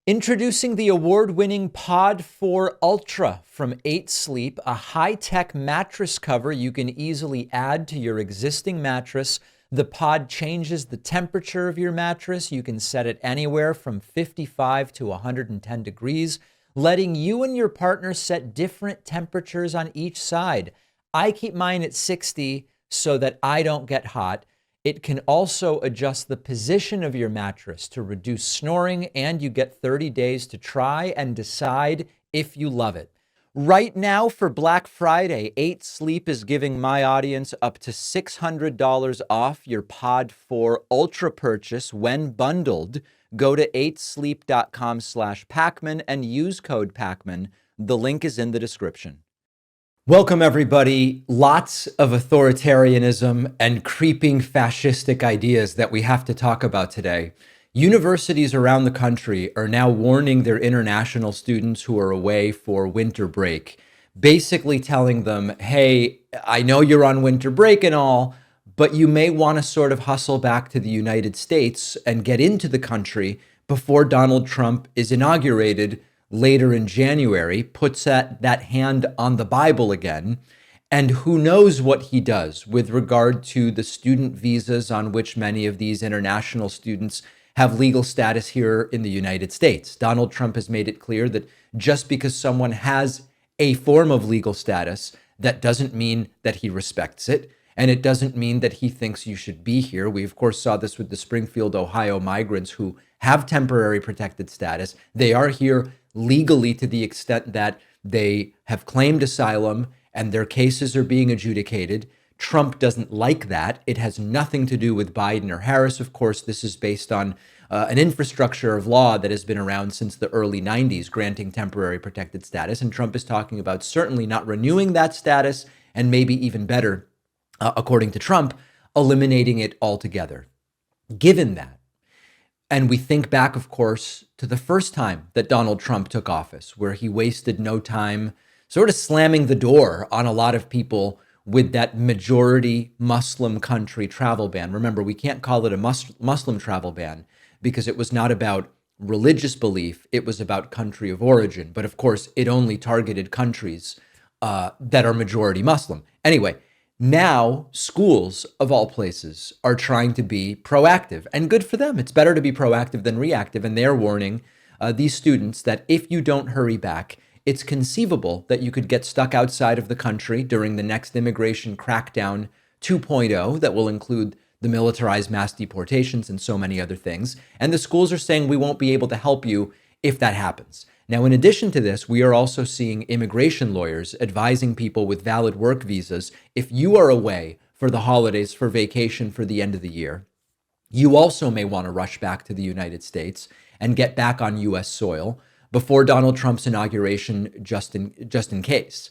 Introducing the award-winning Pod 4 Ultra from 8 Sleep, a high-tech mattress cover you can easily add to your existing mattress. The pod changes the temperature of your mattress. You can set it anywhere from 55 to 110 degrees, letting you and your partner set different temperatures on each side. I keep mine at 60 so that I don't get hot. It can also adjust the position of your mattress to reduce snoring, and you get 30 days to try and decide if you love it. Right now for Black Friday, 8 Sleep is giving my audience up to $600 off your Pod 4 Ultra purchase when bundled. Go to 8sleep.com/Pacman and use code Pacman. The link is in the description. Welcome, everybody. Lots of authoritarianism and creeping fascistic ideas that we have to talk about today. Universities around the country are now warning their international students who are away for winter break, basically telling them, hey, I know you're on winter break and all, but you may want to sort of hustle back to the United States and get into the country before Donald Trump is inaugurated later in January, puts that hand on the Bible again, and who knows what he does with regard to the student visas on which many of these international students have legal status here in the United States. Donald Trump has made it clear that just because someone has a form of legal status, that doesn't mean that he respects it, and it doesn't mean that he thinks you should be here. We, of course, saw this with the Springfield, Ohio migrants who have temporary protected status. They are here legally to the extent that they have claimed asylum and their cases are being adjudicated. Trump doesn't like that. It has nothing to do with Biden or Harris. Of course, this is based on an infrastructure of law that has been around since the early 90s, granting temporary protected status. And Trump is talking about certainly not renewing that status, and maybe even better, according to Trump, eliminating it altogether. Given that, and we think back, of course, to the first time that Donald Trump took office, where he wasted no time sort of slamming the door on a lot of people with that majority Muslim country travel ban. Remember, we can't call it a Muslim travel ban because it was not about religious belief. It was about country of origin. But of course, it only targeted countries that are majority Muslim. Anyway, now, schools, of all places, are trying to be proactive, and good for them. It's better to be proactive than reactive, and they're warning these students that if you don't hurry back, it's conceivable that you could get stuck outside of the country during the next immigration crackdown 2.0 that will include the militarized mass deportations and so many other things. And the schools are saying we won't be able to help you if that happens. Now, in addition to this, we are also seeing immigration lawyers advising people with valid work visas, if you are away for the holidays, for vacation, for the end of the year, you also may want to rush back to the United States and get back on U.S. soil before Donald Trump's inauguration, just in case.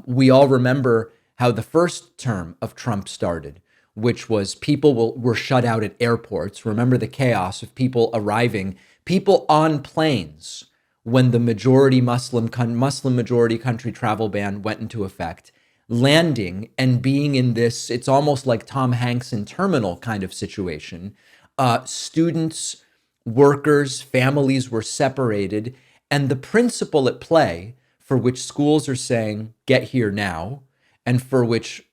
We all remember how the first term of Trump started, which was people were shut out at airports. Remember the chaos of people arriving, people on planes, when the Muslim majority country travel ban went into effect, landing and being in this, it's almost like Tom Hanks in Terminal kind of situation. Students, workers, families were separated. And the principle at play for which schools are saying, get here now, and for which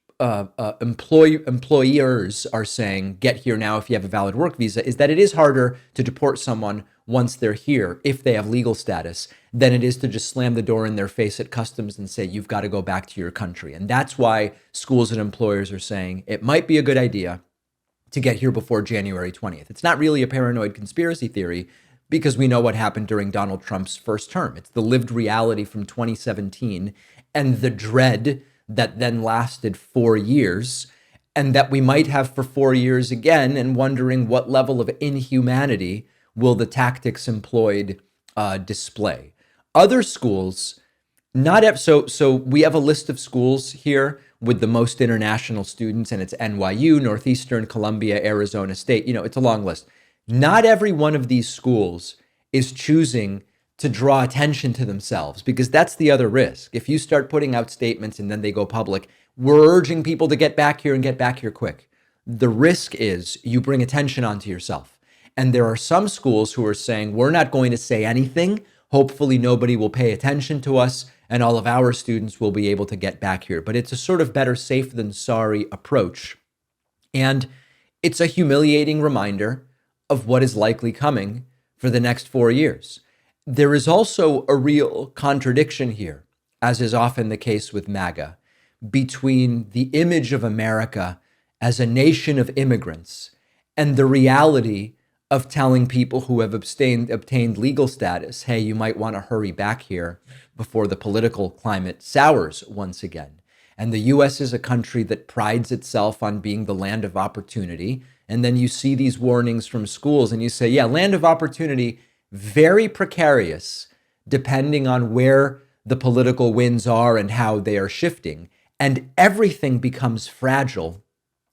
employers are saying, get here now if you have a valid work visa, is that it is harder to deport someone once they're here, if they have legal status, than it is to just slam the door in their face at customs and say, you've got to go back to your country. And that's why schools and employers are saying it might be a good idea to get here before January 20th. It's not really a paranoid conspiracy theory, because we know what happened during Donald Trump's first term. It's the lived reality from 2017 and the dread that then lasted 4 years, and that we might have for 4 years again, and wondering what level of inhumanity will the tactics employed display. Other schools, so we have a list of schools here with the most international students, and it's NYU, Northeastern, Columbia, Arizona State. It's a long list. Not every one of these schools is choosing to draw attention to themselves, because that's the other risk. If you start putting out statements and then they go public, we're urging people to get back here and get back here quick. The risk is you bring attention onto yourself. And there are some schools who are saying, we're not going to say anything. Hopefully nobody will pay attention to us and all of our students will be able to get back here. But it's a sort of better safe than sorry approach. And it's a humiliating reminder of what is likely coming for the next 4 years. There is also a real contradiction here, as is often the case with MAGA, between the image of America as a nation of immigrants and the reality of telling people who have obtained legal status, hey, you might want to hurry back here before the political climate sours once again. And the US is a country that prides itself on being the land of opportunity. And then you see these warnings from schools and you say, yeah, land of opportunity, very precarious, depending on where the political winds are and how they are shifting. And everything becomes fragile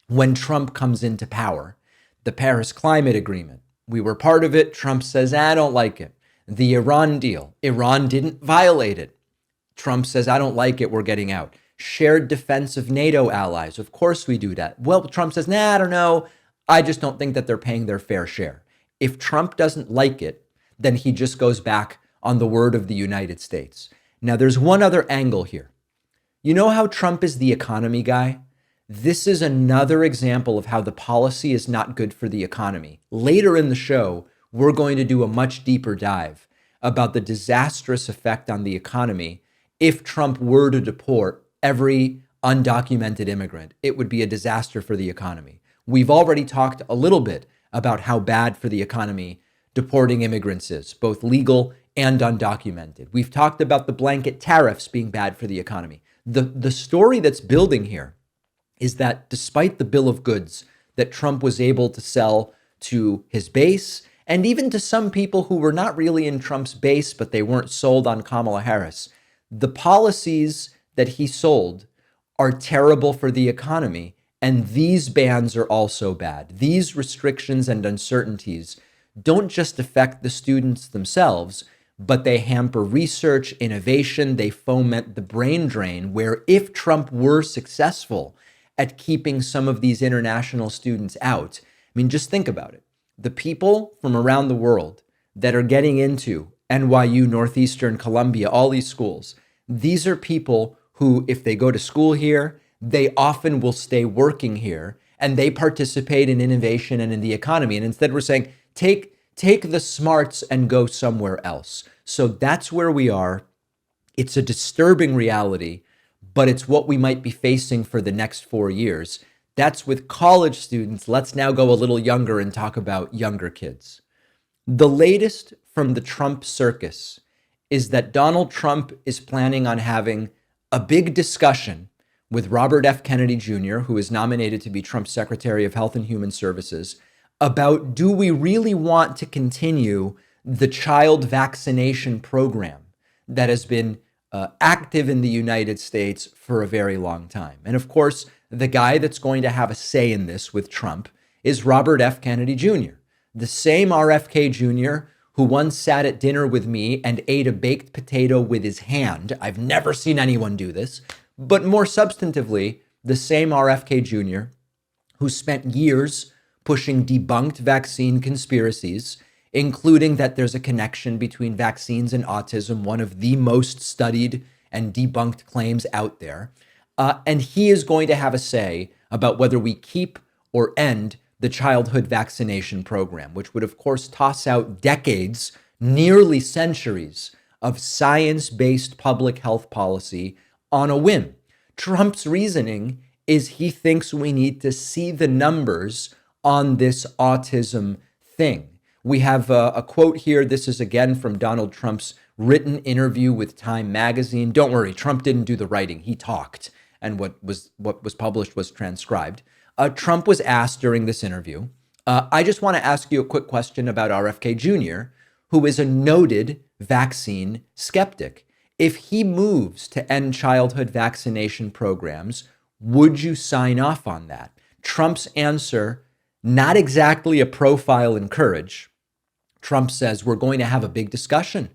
when Trump comes into power. The Paris Climate Agreement, we were part of it. Trump says, I don't like it. The Iran deal, Iran didn't violate it. Trump says, I don't like it, we're getting out. Shared defense of NATO allies, of course we do that. Well, Trump says, I don't know. I just don't think that they're paying their fair share. If Trump doesn't like it, then he just goes back on the word of the United States. Now, there's one other angle here. You know how Trump is the economy guy? This is another example of how the policy is not good for the economy. Later in the show, we're going to do a much deeper dive about the disastrous effect on the economy if Trump were to deport every undocumented immigrant. It would be a disaster for the economy. We've already talked a little bit about how bad for the economy deporting immigrants is, both legal and undocumented. We've talked about the blanket tariffs being bad for the economy. The story that's building here is that despite the bill of goods that Trump was able to sell to his base, and even to some people who were not really in Trump's base, but they weren't sold on Kamala Harris, the policies that he sold are terrible for the economy. And these bans are also bad. These restrictions and uncertainties don't just affect the students themselves, but they hamper research, innovation, they foment the brain drain, where if Trump were successful at keeping some of these international students out, I mean, just think about it. The people from around the world that are getting into NYU, Northeastern, Columbia, all these schools, these are people who, if they go to school here, they often will stay working here and they participate in innovation and in the economy. And instead we're saying, take the smarts and go somewhere else. So that's where we are. It's a disturbing reality, but it's what we might be facing for the next 4 years. That's with college students. Let's now go a little younger and talk about younger kids. The latest from the Trump circus is that Donald Trump is planning on having a big discussion with Robert F. Kennedy Jr., who is nominated to be Trump's Secretary of Health and Human Services, about do we really want to continue the child vaccination program that has been active in the United States for a very long time. And of course, the guy that's going to have a say in this with Trump is Robert F. Kennedy Jr., the same RFK Jr. who once sat at dinner with me and ate a baked potato with his hand. I've never seen anyone do this. But more substantively, the same RFK Jr. who spent years pushing debunked vaccine conspiracies, including that there's a connection between vaccines and autism, one of the most studied and debunked claims out there. And he is going to have a say about whether we keep or end the childhood vaccination program, which would, of course, toss out decades, nearly centuries of science-based public health policy on a whim. Trump's reasoning is he thinks we need to see the numbers on this autism thing. We have a quote here. This is again from Donald Trump's written interview with Time magazine. Don't worry, Trump didn't do the writing. He talked, and what was published was transcribed. Trump was asked during this interview, I just want to ask you a quick question about RFK Jr., who is a noted vaccine skeptic. If he moves to end childhood vaccination programs, would you sign off on that? Trump's answer, not exactly a profile in courage. Trump says, we're going to have a big discussion.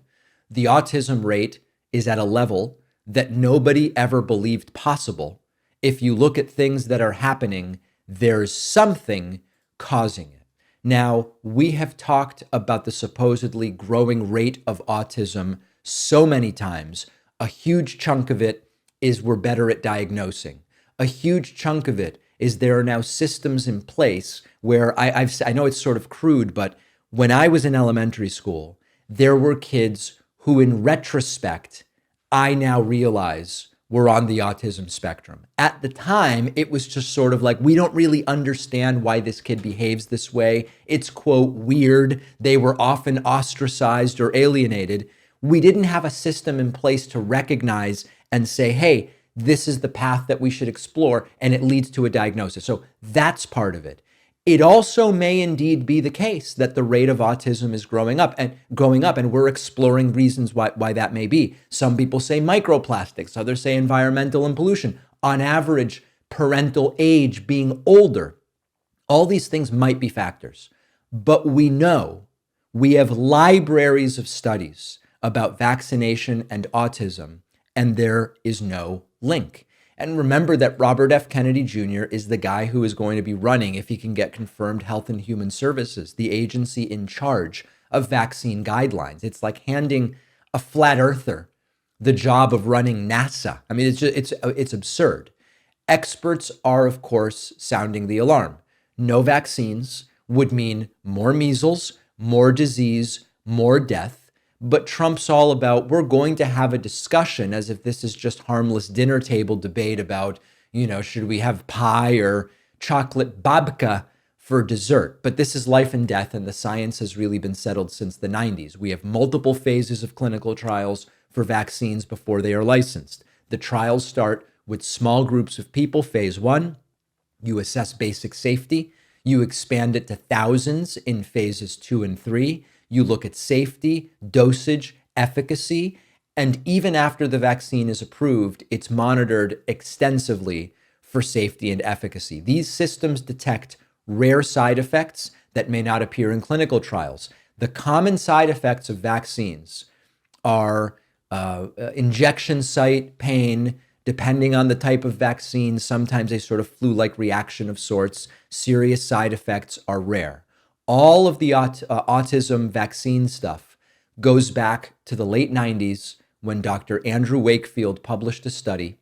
The autism rate is at a level that nobody ever believed possible. If you look at things that are happening, there's something causing it. Now, we have talked about the supposedly growing rate of autism so many times. A huge chunk of it is we're better at diagnosing. A huge chunk of it is there are now systems in place where I know it's sort of crude, but when I was in elementary school, there were kids who, in retrospect, I now realize were on the autism spectrum. At the time, it was just sort of like, we don't really understand why this kid behaves this way. It's, quote, weird. They were often ostracized or alienated. We didn't have a system in place to recognize and say, hey, this is the path that we should explore, and it leads to a diagnosis. So that's part of it. It also may indeed be the case that the rate of autism is growing up, and we're exploring reasons why that may be. Some people say microplastics, others say environmental and pollution. On average, parental age being older. All these things might be factors, but we know we have libraries of studies about vaccination and autism, and there is no link. And remember that Robert F. Kennedy Jr. is the guy who is going to be running, if he can get confirmed, Health and Human Services, the agency in charge of vaccine guidelines. It's like handing a flat earther the job of running NASA. I mean, it's absurd. Experts are, of course, sounding the alarm. No vaccines would mean more measles, more disease, more death. But Trump's all about, we're going to have a discussion, as if this is just harmless dinner table debate about, should we have pie or chocolate babka for dessert? But this is life and death, and the science has really been settled since the 90s. We have multiple phases of clinical trials for vaccines before they are licensed. The trials start with small groups of people. Phase 1, you assess basic safety. You expand it to thousands in phases 2 and 3. You look at safety, dosage, efficacy, and even after the vaccine is approved, it's monitored extensively for safety and efficacy. These systems detect rare side effects that may not appear in clinical trials. The common side effects of vaccines are injection site pain, depending on the type of vaccine, sometimes a sort of flu-like reaction of sorts. Serious side effects are rare. All of the autism vaccine stuff goes back to the late 90s when Dr. Andrew Wakefield published a study.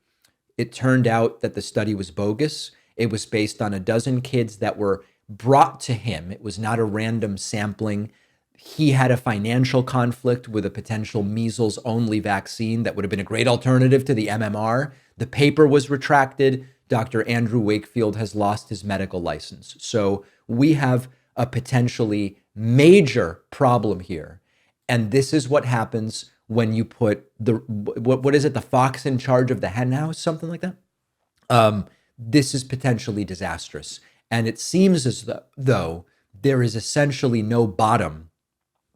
It turned out that the study was bogus. It was based on a dozen kids that were brought to him. It was not a random sampling. He had a financial conflict with a potential measles-only vaccine that would have been a great alternative to the MMR. The paper was retracted. Dr. Andrew Wakefield has lost his medical license. So we have a potentially major problem here. And this is what happens when you put what is it, the fox in charge of the hen house, something like that? This is potentially disastrous. And it seems as though there is essentially no bottom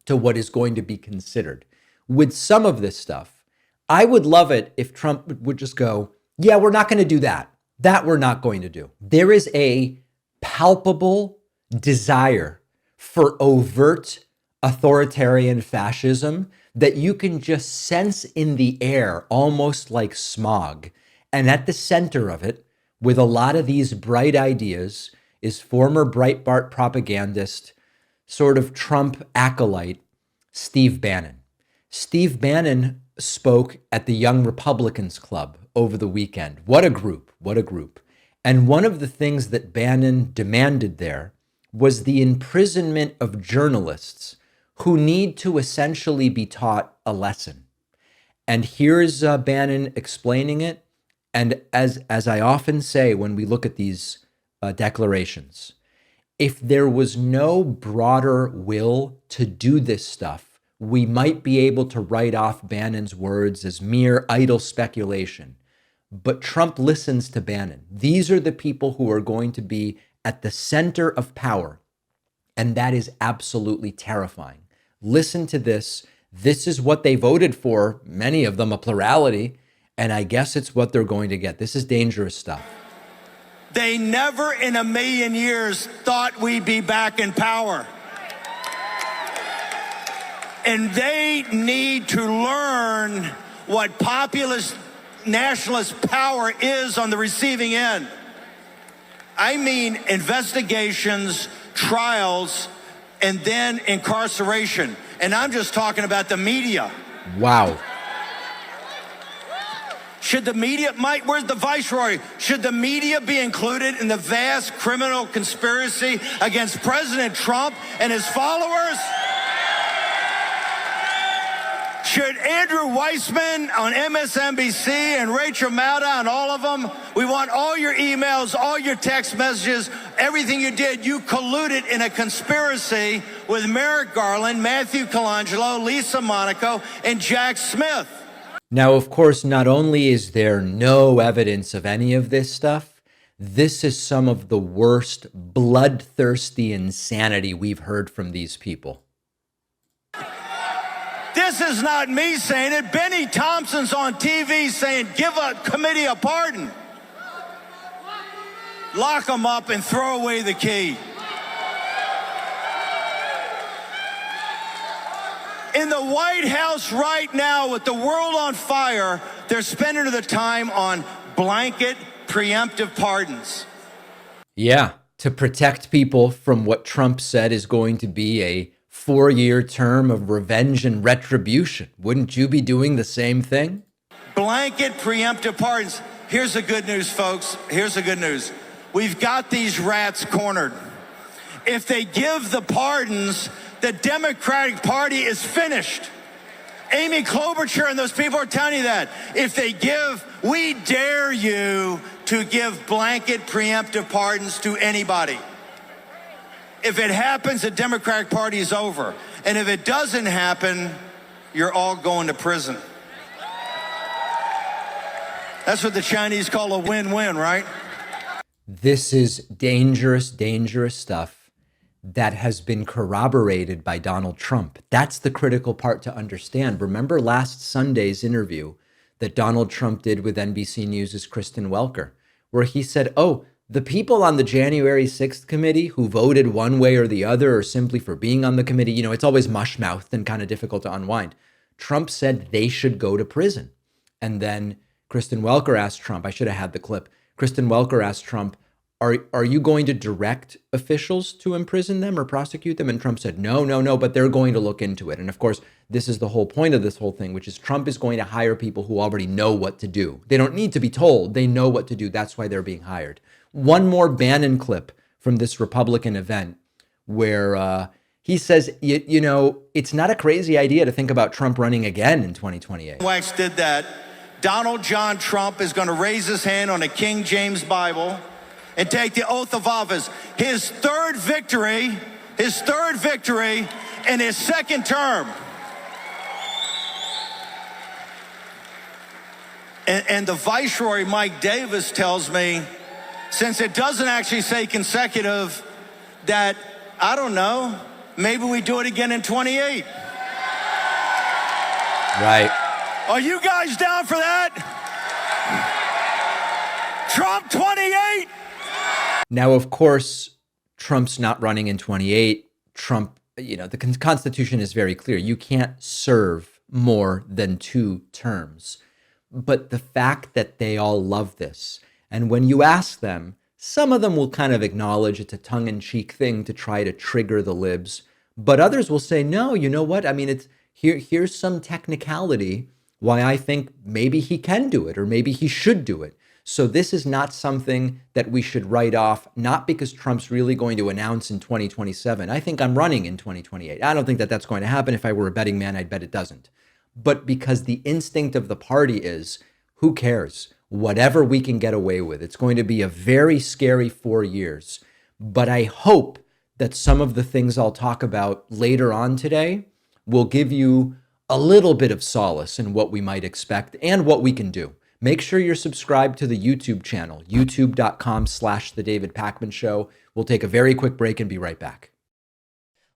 to what is going to be considered. With some of this stuff, I would love it if Trump would just go, yeah, we're not going to do that. That we're not going to do. There is a palpable desire for overt authoritarian fascism that you can just sense in the air, almost like smog. And at the center of it, with a lot of these bright ideas, is former Breitbart propagandist, sort of Trump acolyte, Steve Bannon. Steve Bannon spoke at the Young Republicans Club over the weekend. What a group, what a group. And one of the things that Bannon demanded there was the imprisonment of journalists who need to essentially be taught a lesson. And here's Bannon explaining it. And as I often say when we look at these declarations, if there was no broader will to do this stuff, we might be able to write off Bannon's words as mere idle speculation. But Trump listens to Bannon. These are the people who are going to be at the center of power. And that is absolutely terrifying. Listen to this. This is what they voted for, many of them, a plurality. And I guess it's what they're going to get. This is dangerous stuff. They never in a million years thought we'd be back in power. And they need to learn what populist nationalist power is on the receiving end. I mean investigations, trials, and then incarceration. And I'm just talking about the media. Wow. Should the media, Mike, where's the viceroy? Should the media be included in the vast criminal conspiracy against President Trump and his followers? Should Andrew Weissman on MSNBC and Rachel Maddow and all of them, we want all your emails, all your text messages, everything you did, you colluded in a conspiracy with Merrick Garland, Matthew Colangelo, Lisa Monaco, and Jack Smith. Now, of course, not only is there no evidence of any of this stuff, this is some of the worst bloodthirsty insanity we've heard from these people. This is not me saying it. Benny Thompson's on TV saying, give a committee a pardon. Lock them up and throw away the key. In the White House right now, with the world on fire, they're spending the time on blanket preemptive pardons. Yeah, to protect people from what Trump said is going to be a 4-year term of revenge and retribution. Wouldn't you be doing the same thing? Blanket preemptive pardons. Here's the good news, folks. Here's the good news. We've got these rats cornered. If they give the pardons, the Democratic Party is finished. Amy Klobuchar and those people are telling you that. If they give, we dare you to give blanket preemptive pardons to anybody. If it happens, the Democratic Party is over. And if it doesn't happen, you're all going to prison. That's what the Chinese call a win-win, right? This is dangerous, dangerous stuff that has been corroborated by Donald Trump. That's the critical part to understand. Remember last Sunday's interview that Donald Trump did with NBC News' Kristen Welker, where he said, oh, the people on the January 6th committee who voted one way or the other or simply for being on the committee, you know, it's always mush-mouthed and kind of difficult to unwind. Trump said they should go to prison. And then Kristen Welker asked Trump, I should have had the clip. Kristen Welker asked Trump, are you going to direct officials to imprison them or prosecute them? And Trump said, no, but they're going to look into it. And of course, this is the whole point of this whole thing, which is Trump is going to hire people who already know what to do. They don't need to be told. They know what to do. That's why they're being hired. One more Bannon clip from this Republican event where he says, you know, it's not a crazy idea to think about Trump running again in 2028. Wax did that. Donald John Trump is going to raise his hand on a King James Bible and take the oath of office. His third victory in his second term. And the Viceroy, Mike Davis, tells me, since it doesn't actually say consecutive, that, I don't know, maybe we do it again in 28. Right. Are you guys down for that? Trump 28? Now, of course, Trump's not running in 28. Trump, you know, the Constitution is very clear. You can't serve more than 2 terms. But the fact that they all love this, and when you ask them, some of them will kind of acknowledge it's a tongue-in-cheek thing to try to trigger the libs, but others will say, no, you know what? I mean, it's here's some technicality why I think maybe he can do it or maybe he should do it. So this is not something that we should write off, not because Trump's really going to announce in 2027. I think I'm running in 2028. I don't think that that's going to happen. If I were a betting man, I'd bet it doesn't. But because the instinct of the party is, who cares? Whatever we can get away with. It's going to be a very scary 4 years. But I hope that some of the things I'll talk about later on today will give you a little bit of solace in what we might expect and what we can do. Make sure you're subscribed to the YouTube channel, youtube.com/The David Pakman Show. We'll take a very quick break and be right back.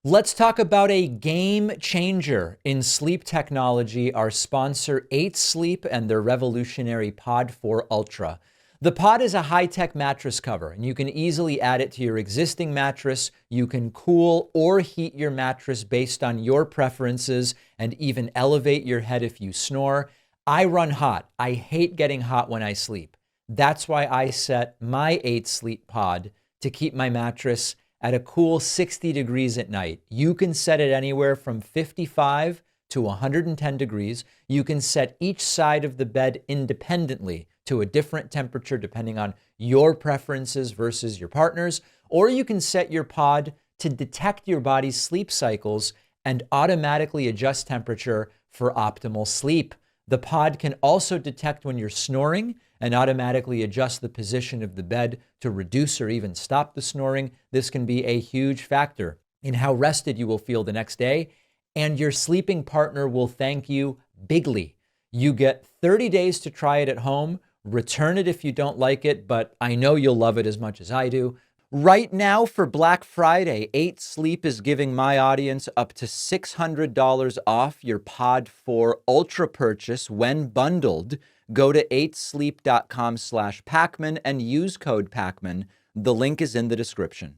Let's talk about a game changer in sleep technology, our sponsor 8 Sleep and their revolutionary Pod 4 Ultra. The Pod is a high-tech mattress cover, and you can easily add it to your existing mattress. You can cool or heat your mattress based on your preferences and even elevate your head if you snore. I run hot. I hate getting hot when I sleep. That's why I set my 8 Sleep Pod to keep my mattress at a cool 60 degrees at night. You can set it anywhere from 55 to 110 degrees. You can set each side of the bed independently to a different temperature depending on your preferences versus your partner's, or you can set your pod to detect your body's sleep cycles and automatically adjust temperature for optimal sleep. The pod can also detect when you're snoring and automatically adjust the position of the bed to reduce or even stop the snoring. This can be a huge factor in how rested you will feel the next day, and your sleeping partner will thank you bigly. You get 30 days to try it at home. Return it if you don't like it, but I know you'll love it as much as I do. Right now for Black Friday, 8 Sleep is giving my audience up to $600 off your Pod 4 Ultra purchase when bundled. Go to 8sleep.com/Pacman and use code Pacman. The link is in the description.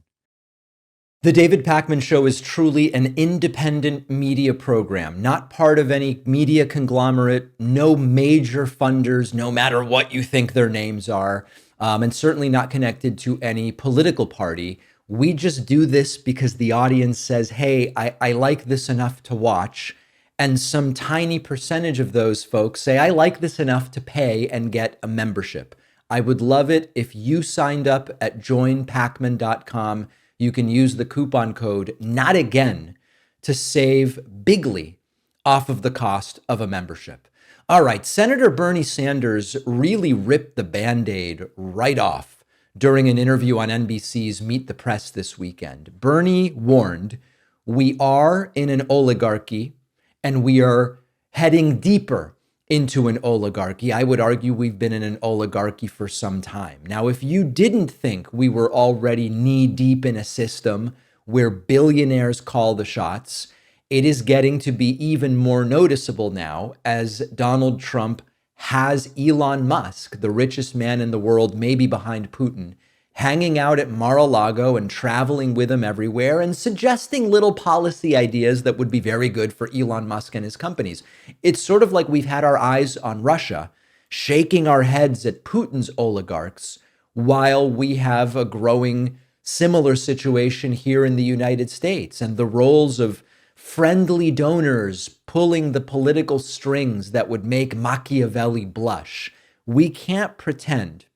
The David Pakman Show is truly an independent media program, not part of any media conglomerate, no major funders, no matter what you think their names are, and certainly not connected to any political party. We just do this because the audience says, hey, I like this enough to watch. And some tiny percentage of those folks say, I like this enough to pay and get a membership. I would love it if you signed up at joinpacman.com. You can use the coupon code Not Again to save bigly off of the cost of a membership. All right, Senator Bernie Sanders really ripped the Band-Aid right off during an interview on NBC's Meet the Press this weekend. Bernie warned, we are in an oligarchy and we are heading deeper into an oligarchy. I would argue we've been in an oligarchy for some time. Now, if you didn't think we were already knee-deep in a system where billionaires call the shots, it is getting to be even more noticeable now as Donald Trump has Elon Musk, the richest man in the world, maybe behind Putin, hanging out at Mar-a-Lago and traveling with him everywhere and suggesting little policy ideas that would be very good for Elon Musk and his companies. It's sort of like we've had our eyes on Russia, shaking our heads at Putin's oligarchs, while we have a growing similar situation here in the United States, and the roles of friendly donors pulling the political strings that would make Machiavelli blush. We can't pretend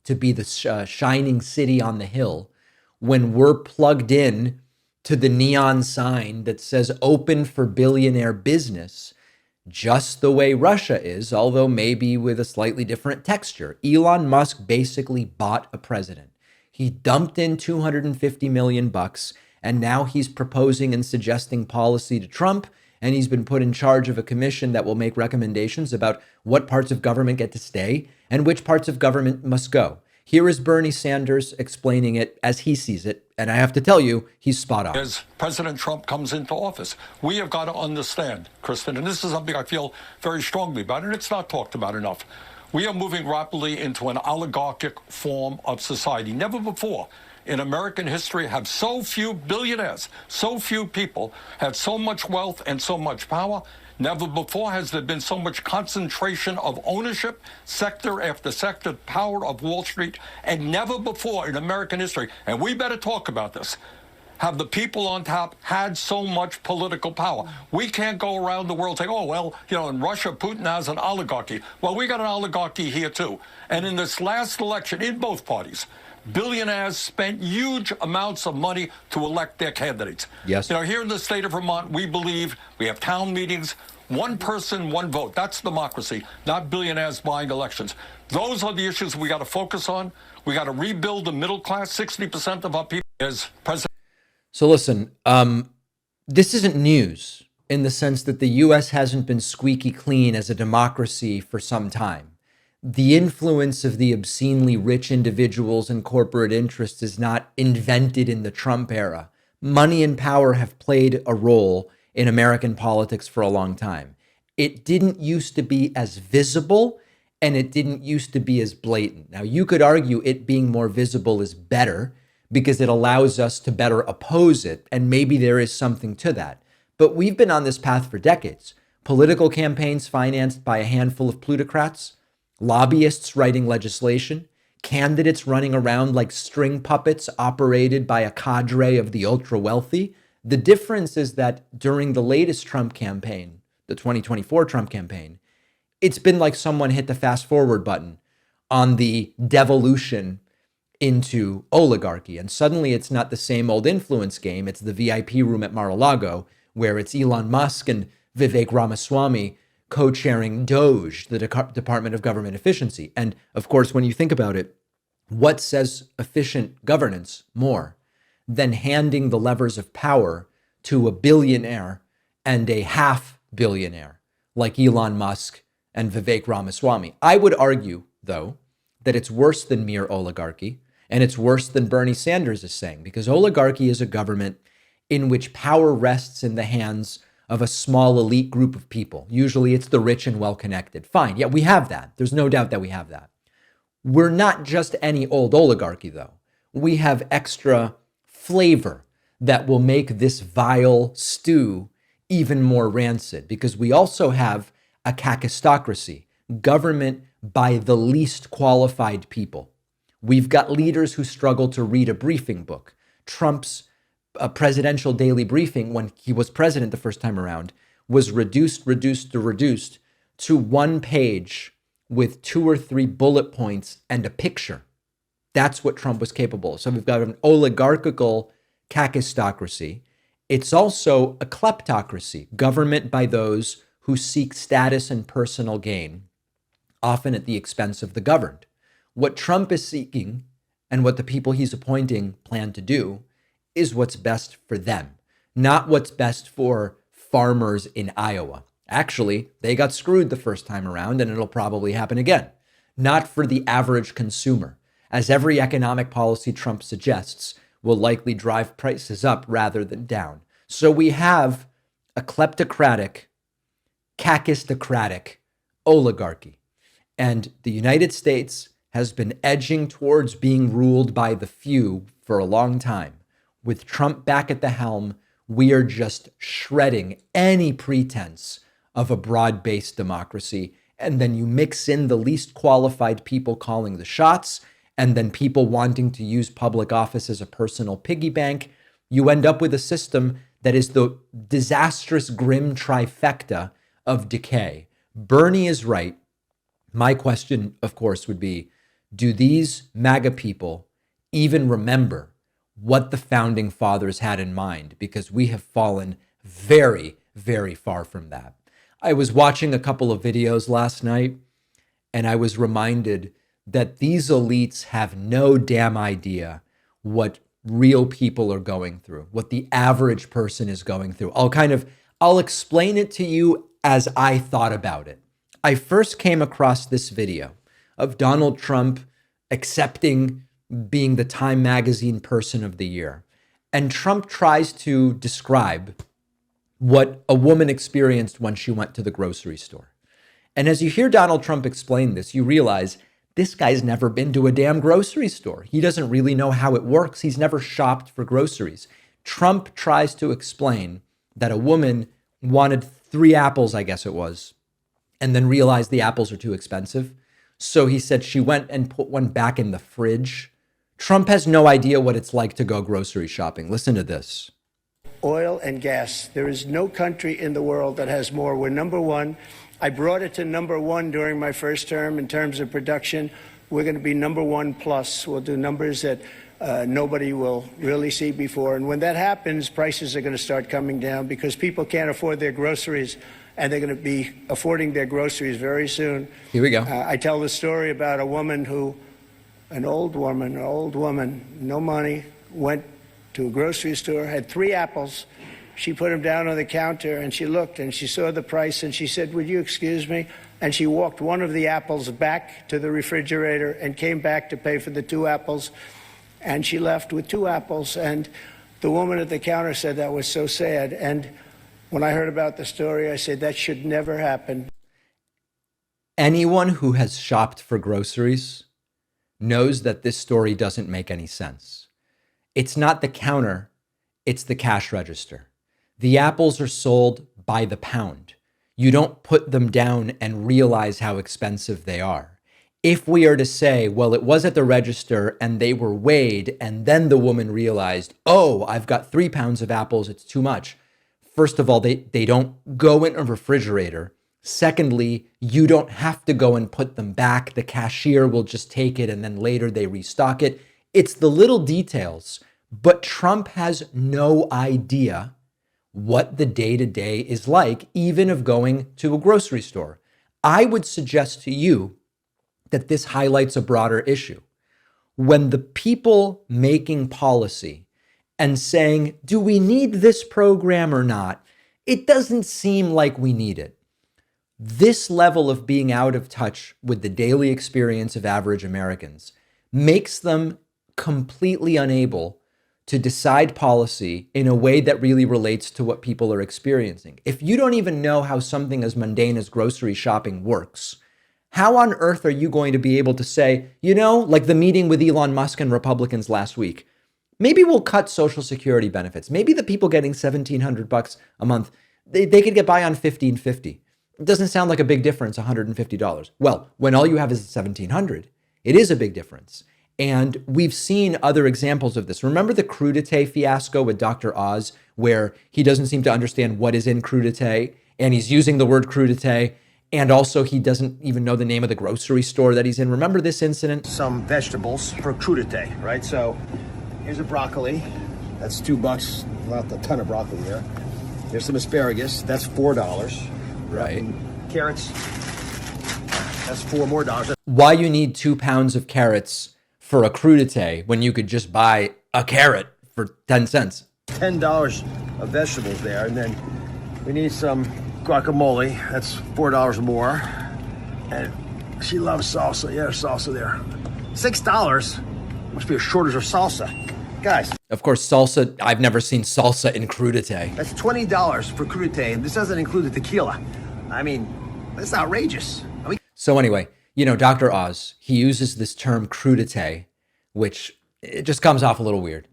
to be the shining city on the hill when we're plugged in to the neon sign that says open for billionaire business, just the way Russia is, although maybe with a slightly different texture. Elon Musk basically bought a president. He dumped in $250 million bucks, and now he's proposing and suggesting policy to Trump, and he's been put in charge of a commission that will make recommendations about what parts of government get to stay and which parts of government must go. Here is Bernie Sanders explaining it as he sees it, and I have to tell you, he's spot on. As President Trump comes into office, we have got to understand, Kristen, and this is something I feel very strongly about, and it's not talked about enough. We are moving rapidly into an oligarchic form of society. Never before in American history have so few billionaires, so few people had so much wealth and so much power. Never before has there been so much concentration of ownership, sector after sector, power of Wall Street, and never before in American history, and we better talk about this, have the people on top had so much political power. We can't go around the world saying, oh, well, you know, in Russia, Putin has an oligarchy. Well, we got an oligarchy here, too. And in this last election, in both parties, billionaires spent huge amounts of money to elect their candidates. Yes. You know, here in the state of Vermont, we believe we have town meetings, one person, one vote. That's democracy, not billionaires buying elections. Those are the issues we got to focus on. We got to rebuild the middle class. 60% of our people is president. So listen, this isn't news in the sense that the U.S. hasn't been squeaky clean as a democracy for some time. The influence of the obscenely rich individuals and corporate interests is not invented in the Trump era. Money and power have played a role in American politics for a long time. It didn't used to be as visible, and it didn't used to be as blatant. Now, you could argue it being more visible is better because it allows us to better oppose it, and maybe there is something to that. But we've been on this path for decades. Political campaigns financed by a handful of plutocrats, lobbyists writing legislation, candidates running around like string puppets operated by a cadre of the ultra wealthy. The difference is that during the latest Trump campaign, the 2024 Trump campaign, it's been like someone hit the fast forward button on the devolution into oligarchy. And suddenly it's not the same old influence game. It's the VIP room at Mar-a-Lago, where it's Elon Musk and Vivek Ramaswamy co-chairing DOGE, the Department of Government Efficiency. And of course, when you think about it, what says efficient governance more than handing the levers of power to a billionaire and a half billionaire like Elon Musk and Vivek Ramaswamy? I would argue, though, that it's worse than mere oligarchy, and it's worse than Bernie Sanders is saying, because oligarchy is a government in which power rests in the hands of a small elite group of people. Usually it's the rich and well-connected. Fine, yeah, we have that. There's no doubt that we have that. We're not just any old oligarchy, though. We have extra flavor that will make this vile stew even more rancid, because we also have a kakistocracy, government by the least qualified people. We've got leaders who struggle to read a briefing book. Trump's presidential daily briefing, when he was president the first time around, was reduced to one page with 2 or 3 bullet points and a picture. That's what Trump was capable of. So we've got an oligarchical kakistocracy. It's also a kleptocracy, government by those who seek status and personal gain, often at the expense of the governed. What Trump is seeking and what the people he's appointing plan to do is what's best for them, not what's best for farmers in Iowa. Actually, they got screwed the first time around, and it'll probably happen again. Not for the average consumer, as every economic policy Trump suggests will likely drive prices up rather than down. So we have a kleptocratic, kakistocratic oligarchy. And the United States has been edging towards being ruled by the few for a long time. With Trump back at the helm, we are just shredding any pretense of a broad-based democracy. And then you mix in the least qualified people calling the shots, and then people wanting to use public office as a personal piggy bank. You end up with a system that is the disastrous, grim trifecta of decay. Bernie is right. My question, of course, would be, do these MAGA people even remember what the founding fathers had in mind? Because we have fallen very, very far from that. I was watching a couple of videos last night, and I was reminded that these elites have no damn idea what real people are going through, what the average person is going through. I'll explain it to you as I thought about it. I first came across this video of Donald Trump accepting being the Time Magazine Person of the Year. And Trump tries to describe what a woman experienced when she went to the grocery store. And as you hear Donald Trump explain this, you realize this guy's never been to a damn grocery store. He doesn't really know how it works. He's never shopped for groceries. Trump tries to explain that a woman wanted 3 apples, I guess it was, and then realized the apples are too expensive. So he said she went and put one back in the fridge. Trump has no idea what it's like to go grocery shopping. Listen to this. Oil and gas. There is no country in the world that has more. We're number one. I brought it to number one during my first term in terms of production. We're going to be number one plus. We'll do numbers that nobody will really see before. And when that happens, prices are going to start coming down because people can't afford their groceries, and they're going to be affording their groceries very soon. Here we go. I tell the story about a woman an old woman, no money, went to a grocery store, had 3 apples. She put them down on the counter, and she looked, and she saw the price, and she said, "Would you excuse me?" And she walked one of the apples back to the refrigerator and came back to pay for the 2 apples. And she left with 2 apples. And the woman at the counter said that was so sad. And when I heard about the story, I said, that should never happen. Anyone who has shopped for groceries knows that this story doesn't make any sense. It's not the counter, it's the cash register. The apples are sold by the pound. You don't put them down and realize how expensive they are. If we are to say, well, it was at the register and they were weighed, and then the woman realized, oh, I've got 3 pounds of apples, it's too much. First of all, they don't go in a refrigerator. Secondly, you don't have to go and put them back. The cashier will just take it and then later they restock it. It's the little details, but Trump has no idea what the day-to-day is like, even of going to a grocery store. I would suggest to you that this highlights a broader issue. When the people making policy and saying, do we need this program or not? It doesn't seem like we need it. This level of being out of touch with the daily experience of average Americans makes them completely unable to decide policy in a way that really relates to what people are experiencing. If you don't even know how something as mundane as grocery shopping works, how on earth are you going to be able to say, like the meeting with Elon Musk and Republicans last week, maybe we'll cut Social Security benefits. Maybe the people getting $1,700 a month, they could get by on $1,550. It doesn't sound like a big difference, $150. Well, when all you have is $1,700, it is a big difference. And we've seen other examples of this. Remember the crudité fiasco with Dr. Oz, where he doesn't seem to understand what is in crudité, and he's using the word crudité, and also he doesn't even know the name of the grocery store that he's in. Remember this incident? Some vegetables for crudité, right? So here's a broccoli. That's $2. Not a ton of broccoli there. Here's some asparagus. That's $4. Right. And carrots. That's $4 more. Why you need 2 pounds of carrots for a crudité when you could just buy a carrot for 10 cents? $10 of vegetables there. And then we need some guacamole. That's $4 more. And she loves salsa. Yeah, there's salsa there. $6. Must be a shortage of salsa. Guys. Of course, salsa, I've never seen salsa in crudité. That's $20 for crudité, and this doesn't include the tequila. I mean, that's outrageous. So anyway, Dr. Oz, he uses this term crudité, which it just comes off a little weird.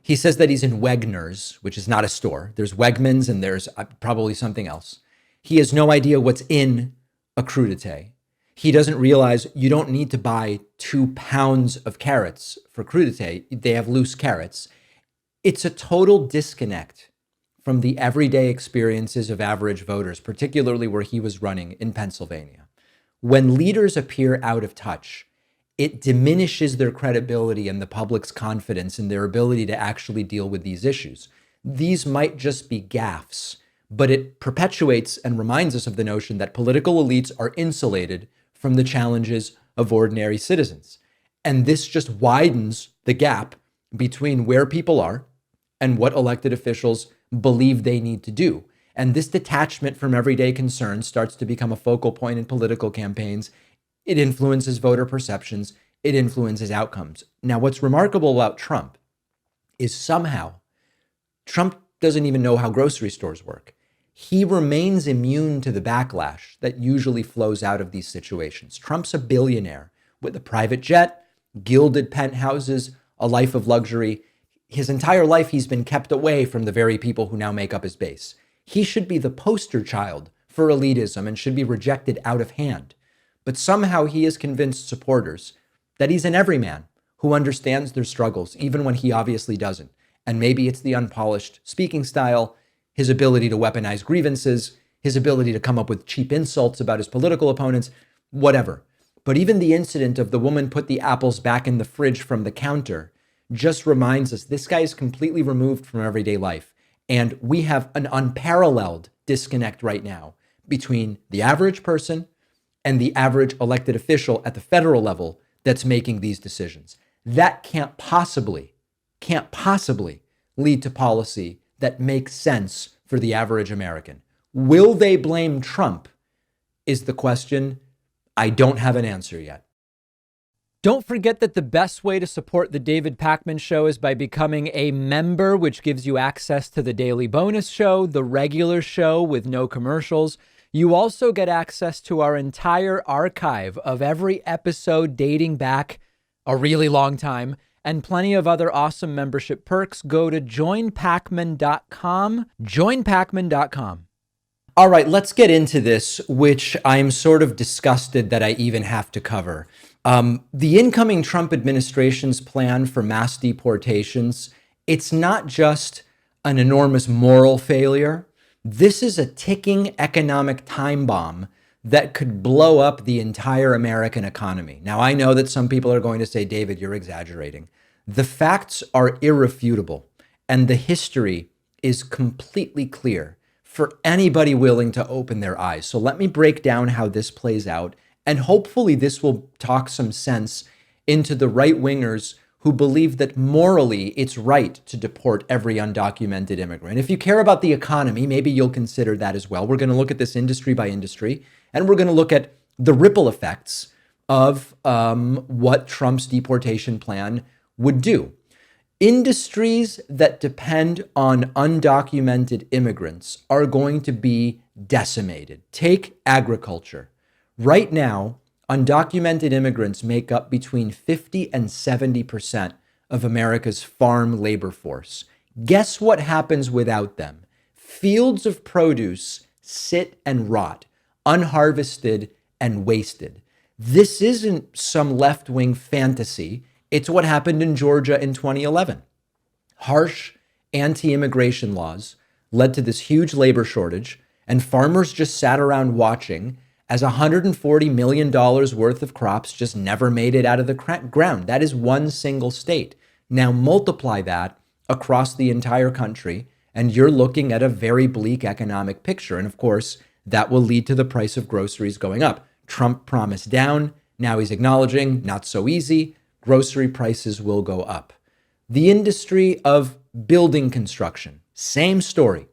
He says that he's in Wegner's, which is not a store. There's Wegmans and there's probably something else. He has no idea what's in a crudité. He doesn't realize you don't need to buy 2 pounds of carrots for crudité. They have loose carrots. It's a total disconnect from the everyday experiences of average voters, particularly where he was running in Pennsylvania. When leaders appear out of touch, it diminishes their credibility and the public's confidence in their ability to actually deal with these issues. These might just be gaffes, but it perpetuates and reminds us of the notion that political elites are insulated from the challenges of ordinary citizens. And this just widens the gap between where people are and what elected officials believe they need to do. And this detachment from everyday concerns starts to become a focal point in political campaigns. It influences voter perceptions. It influences outcomes. Now, what's remarkable about Trump is somehow Trump doesn't even know how grocery stores work. He remains immune to the backlash that usually flows out of these situations. Trump's a billionaire with a private jet, gilded penthouses, a life of luxury. His entire life, he's been kept away from the very people who now make up his base. He should be the poster child for elitism and should be rejected out of hand. But somehow he has convinced supporters that he's an everyman who understands their struggles, even when he obviously doesn't. And maybe it's the unpolished speaking style, his ability to weaponize grievances, his ability to come up with cheap insults about his political opponents, whatever. But even the incident of the woman put the apples back in the fridge from the counter just reminds us this guy is completely removed from everyday life. And we have an unparalleled disconnect right now between the average person and the average elected official at the federal level that's making these decisions. That can't possibly lead to policy that makes sense for the average American. Will they blame Trump is the question. I don't have an answer yet. Don't forget that the best way to support the David Pakman Show is by becoming a member, which gives you access to the daily bonus show, the regular show with no commercials. You also get access to our entire archive of every episode dating back a really long time, and plenty of other awesome membership perks. Go to joinpakman.com, joinpakman.com. All right, let's get into this, which I'm sort of disgusted that I even have to cover. The incoming Trump administration's plan for mass deportations, it's not just an enormous moral failure. This is a ticking economic time bomb that could blow up the entire American economy. Now, I know that some people are going to say, David, you're exaggerating. The facts are irrefutable, and the history is completely clear for anybody willing to open their eyes. So let me break down how this plays out, and hopefully this will talk some sense into the right-wingers who believe that morally it's right to deport every undocumented immigrant. If you care about the economy, maybe you'll consider that as well. We're going to look at this industry by industry, and we're going to look at the ripple effects of what Trump's deportation plan would do. Industries that depend on undocumented immigrants are going to be decimated. Take agriculture. Right now, undocumented immigrants make up between 50 and 70% of America's farm labor force. Guess what happens without them? Fields of produce sit and rot, unharvested and wasted. This isn't some left-wing fantasy. It's what happened in Georgia in 2011. Harsh anti-immigration laws led to this huge labor shortage, and farmers just sat around watching as $140 million worth of crops just never made it out of the ground. That is one single state. Now multiply that across the entire country, and you're looking at a very bleak economic picture. And of course, that will lead to the price of groceries going up. Trump promised down. Now he's acknowledging not so easy. Grocery prices will go up. The industry of building construction, same story.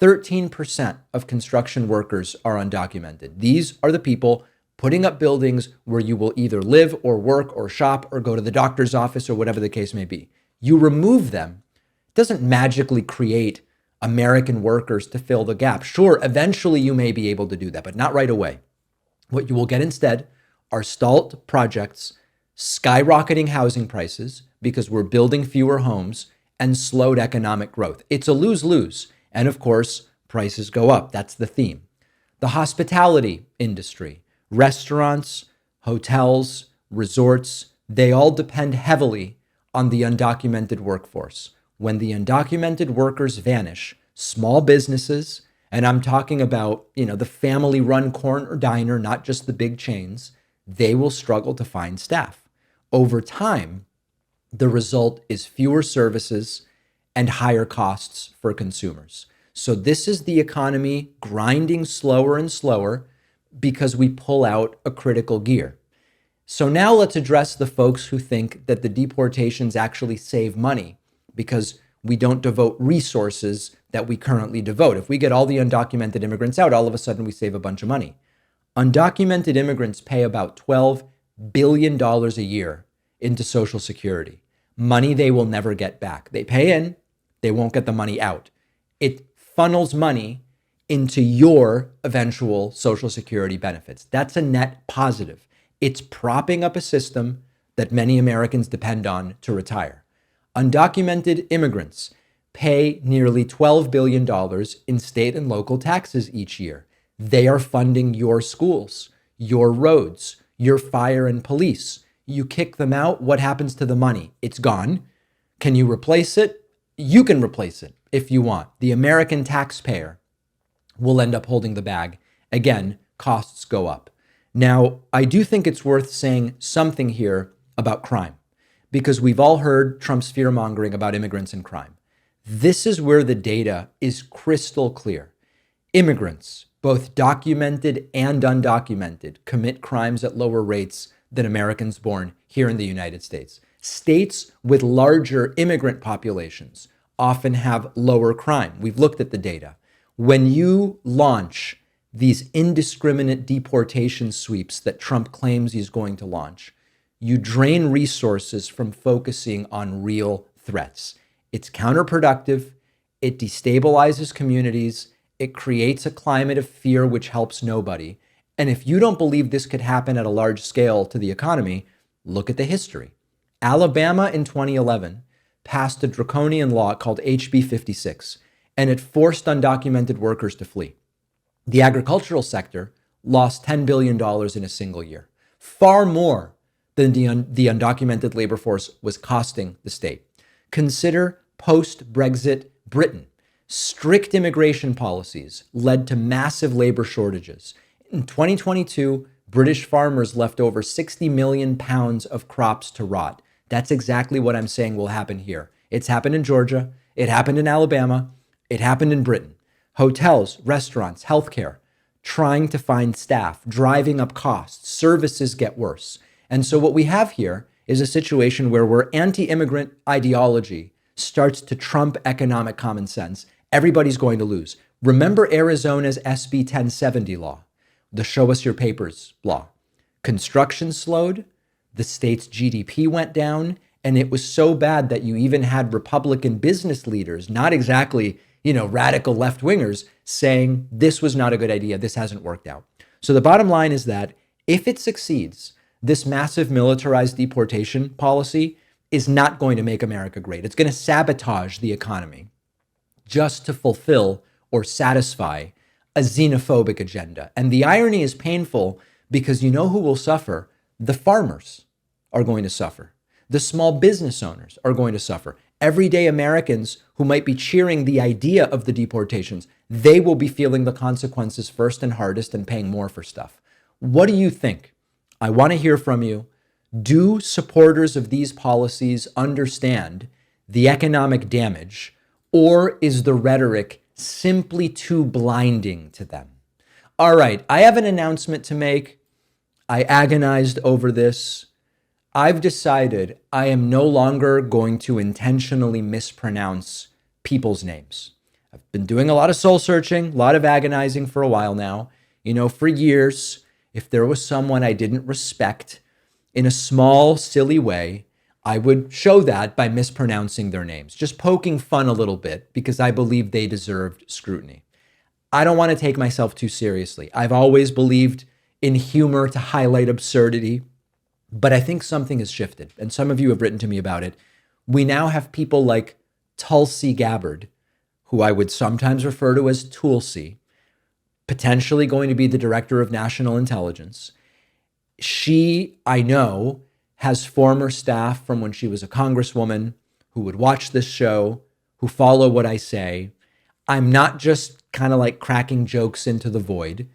13% of construction workers are undocumented. These are the people putting up buildings where you will either live or work or shop or go to the doctor's office or whatever the case may be. You remove them, it doesn't magically create American workers to fill the gap. Sure, eventually you may be able to do that, but not right away. What you will get instead are stalled projects, skyrocketing housing prices because we're building fewer homes, and slowed economic growth. It's a lose-lose. And of course, prices go up. That's the theme. The hospitality industry, restaurants, hotels, resorts, they all depend heavily on the undocumented workforce. When the undocumented workers vanish, small businesses, and I'm talking about, the family-run corner diner, not just the big chains, they will struggle to find staff. Over time, the result is fewer services and higher costs for consumers. So this is the economy grinding slower and slower because we pull out a critical gear. So now let's address the folks who think that the deportations actually save money because we don't devote resources that we currently devote. If we get all the undocumented immigrants out, all of a sudden we save a bunch of money. Undocumented immigrants pay about $12 billion a year into Social Security. Money they will never get back. They pay in, they won't get the money out. It funnels money into your eventual Social Security benefits. That's a net positive. It's propping up a system that many Americans depend on to retire. Undocumented immigrants pay nearly $12 billion in state and local taxes each year. They are funding your schools, your roads, your fire and police. You kick them out, what happens to the money? It's gone. Can you replace it? You can replace it if you want. The American taxpayer will end up holding the bag. Again, costs go up. Now, I do think it's worth saying something here about crime, because we've all heard Trump's fear-mongering about immigrants and crime. This is where the data is crystal clear. Immigrants, both documented and undocumented, commit crimes at lower rates than Americans born here in the United States. States with larger immigrant populations often have lower crime. We've looked at the data. When you launch these indiscriminate deportation sweeps that Trump claims he's going to launch, you drain resources from focusing on real threats. It's counterproductive. It destabilizes communities. It creates a climate of fear which helps nobody. And if you don't believe this could happen at a large scale to the economy, look at the history. Alabama in 2011 passed a draconian law called HB 56, and it forced undocumented workers to flee. The agricultural sector lost $10 billion in a single year, far more than the undocumented labor force was costing the state. Consider post-Brexit Britain. Strict immigration policies led to massive labor shortages. In 2022, British farmers left over 60 million pounds of crops to rot. That's exactly what I'm saying will happen here. It's happened in Georgia. It happened in Alabama. It happened in Britain. Hotels, restaurants, healthcare, trying to find staff, driving up costs, services get worse. And so what we have here is a situation where anti-immigrant ideology starts to trump economic common sense. Everybody's going to lose. Remember Arizona's SB 1070 law, the show us your papers law. Construction slowed, the state's GDP went down, and it was so bad that you even had Republican business leaders, not exactly, radical left-wingers, saying this was not a good idea, this hasn't worked out. So the bottom line is that if it succeeds, this massive militarized deportation policy is not going to make America great. It's going to sabotage the economy just to fulfill or satisfy a xenophobic agenda. And the irony is painful because you know who will suffer? The farmers are going to suffer. The small business owners are going to suffer. Everyday Americans who might be cheering the idea of the deportations, they will be feeling the consequences first and hardest and paying more for stuff. What do you think? I want to hear from you. Do supporters of these policies understand the economic damage, or is the rhetoric simply too blinding to them? All right, I have an announcement to make. I agonized over this. I've decided I am no longer going to intentionally mispronounce people's names. I've been doing a lot of soul searching, a lot of agonizing for a while now. For years, if there was someone I didn't respect in a small, silly way, I would show that by mispronouncing their names, just poking fun a little bit because I believed they deserved scrutiny. I don't want to take myself too seriously. I've always believed in humor to highlight absurdity, but I think something has shifted, and some of you have written to me about it. We now have people like Tulsi Gabbard, who I would sometimes refer to as Tulsi, potentially going to be the director of national intelligence. She, I know, has former staff from when she was a congresswoman who would watch this show, who follow what I say. I'm not just kind of like cracking jokes into the void.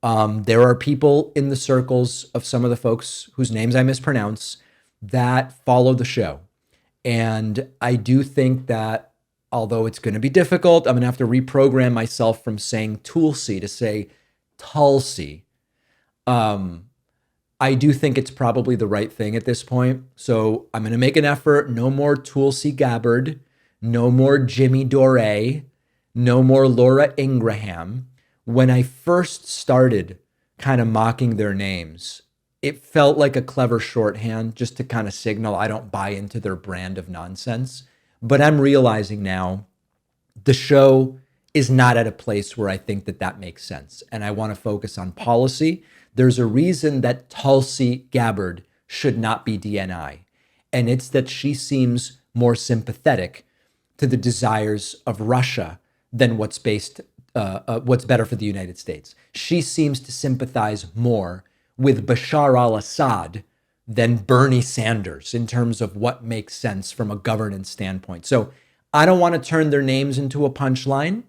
There are people in the circles of some of the folks whose names I mispronounce that follow the show. And I do think that although it's going to be difficult, I'm going to have to reprogram myself from saying Tulsi to say Tulsi. I do think it's probably the right thing at this point. So I'm going to make an effort. No more Tulsi Gabbard. No more Jimmy Dore. No more Laura Ingraham. When I first started kind of mocking their names, it felt like a clever shorthand just to kind of signal I don't buy into their brand of nonsense. But I'm realizing now the show is not at a place where I think that makes sense. And I want to focus on policy. There's a reason that Tulsi Gabbard should not be DNI. And it's that she seems more sympathetic to the desires of Russia than what's better for the United States. She seems to sympathize more with Bashar al-Assad than Bernie Sanders in terms of what makes sense from a governance standpoint. So I don't want to turn their names into a punchline.